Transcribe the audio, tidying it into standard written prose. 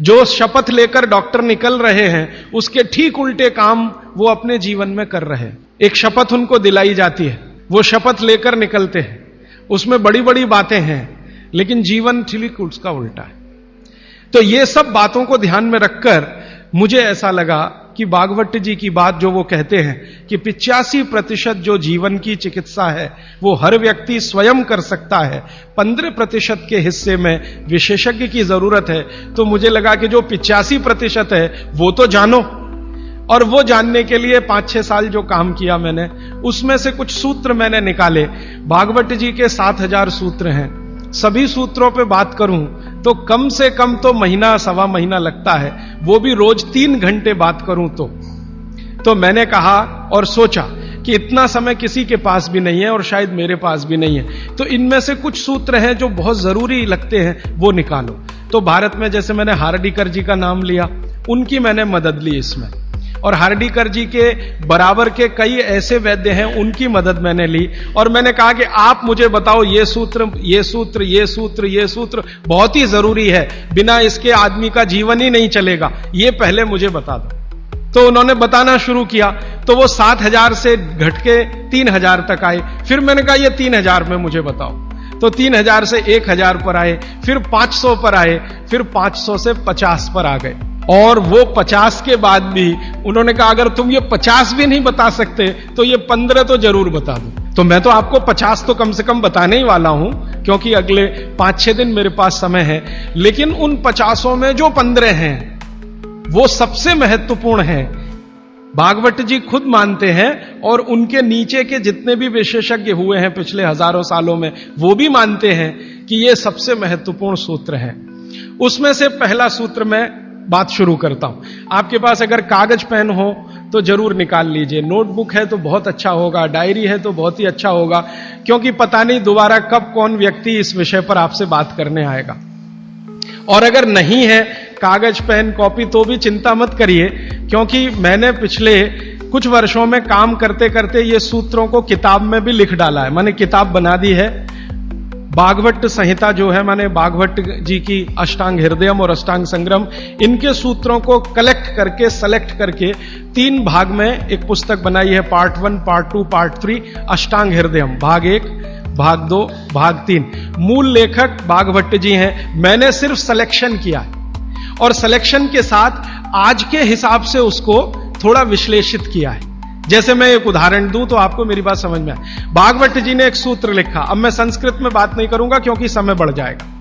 जो शपथ लेकर डॉक्टर निकल रहे हैं उसके ठीक उल्टे काम वो अपने जीवन में कर रहे हैं। एक शपथ उनको दिलाई जाती है, वो शपथ लेकर निकलते हैं, उसमें बड़ी बड़ी बातें हैं, लेकिन जीवन ठीक उसका उल्टा है। तो ये सब बातों को ध्यान में रखकर मुझे ऐसा लगा कि भागवत जी की बात जो वो कहते हैं कि 85% जो जीवन की चिकित्सा है वो हर व्यक्ति स्वयं कर सकता है, 15% के हिस्से में विशेषज्ञ की जरूरत है। तो मुझे लगा कि जो 85% है वो तो जानो, और वो जानने के लिए 5-6 साल जो काम किया मैंने, उसमें से कुछ सूत्र मैंने निकाले। भागवत जी के 7000 सूत्र हैं, सभी सूत्रों पे बात करूं तो कम से कम तो महीना सवा महीना लगता है, वो भी रोज 3 घंटे बात करूं तो मैंने कहा और सोचा कि इतना समय किसी के पास भी नहीं है और शायद मेरे पास भी नहीं है, तो इनमें से कुछ सूत्र हैं जो बहुत जरूरी लगते हैं वो निकालो। तो भारत में जैसे मैंने हार्डीकर जी का नाम लिया, उनकी मैंने मदद ली इसमें, और हार्डीकर जी के बराबर के कई ऐसे वैद्य हैं उनकी मदद मैंने ली, और मैंने कहा कि आप मुझे बताओ ये सूत्र ये सूत्र ये सूत्र ये सूत्र बहुत ही जरूरी है, बिना इसके आदमी का जीवन ही नहीं चलेगा, ये पहले मुझे बता दो। तो उन्होंने बताना शुरू किया, तो वो 7000 से घट के 3000 तक आए। फिर मैंने कहा ये 3000 में मुझे बताओ, तो 3000 से 1000 पर आए, फिर 500 पर आए, फिर 500 से 50 पर आ गए। और वो 50 के बाद भी उन्होंने कहा अगर तुम ये 50 भी नहीं बता सकते तो ये 15 तो जरूर बता दो। तो मैं तो आपको 50 तो कम से कम बताने ही वाला हूं, क्योंकि अगले 5-6 दिन मेरे पास समय है, लेकिन उन 50 में जो 15 हैं वो सबसे महत्वपूर्ण है। भागवत जी खुद मानते हैं और उनके नीचे के जितने भी विशेषज्ञ हुए हैं पिछले हजारों सालों में, वो भी मानते हैं कि ये सबसे महत्वपूर्ण सूत्र है। उसमें से पहला सूत्र मैं बात शुरू करता हूं। आपके पास अगर कागज पेन हो तो जरूर निकाल लीजिए, नोटबुक है तो बहुत अच्छा होगा, डायरी है तो बहुत ही अच्छा होगा, क्योंकि पता नहीं दोबारा कब कौन व्यक्ति इस विषय पर आपसे बात करने आएगा। और अगर नहीं है कागज पेन कॉपी तो भी चिंता मत करिए, क्योंकि मैंने पिछले कुछ वर्षों में काम करते करते ये सूत्रों को किताब में भी लिख डाला है। मैंने किताब बना दी है, भागवत संहिता जो है, मैंने भागवत जी की अष्टांग हृदयम और अष्टांग संग्रम, इनके सूत्रों को कलेक्ट करके सेलेक्ट करके 3 भाग में एक पुस्तक बनाई है, पार्ट 1, पार्ट 2, पार्ट 3, अष्टांग हृदयम, भाग 1, भाग 2, भाग 3। मूल लेखक भागवत जी हैं, मैंने सिर्फ सिलेक्शन किया है और सिलेक्शन के साथ आज के हिसाब से उसको थोड़ा विश्लेषित किया है। जैसे मैं एक उदाहरण दूं तो आपको मेरी बात समझ में आए। भागवत जी ने एक सूत्र लिखा, अब मैं संस्कृत में बात नहीं करूंगा क्योंकि समय बढ़ जाएगा।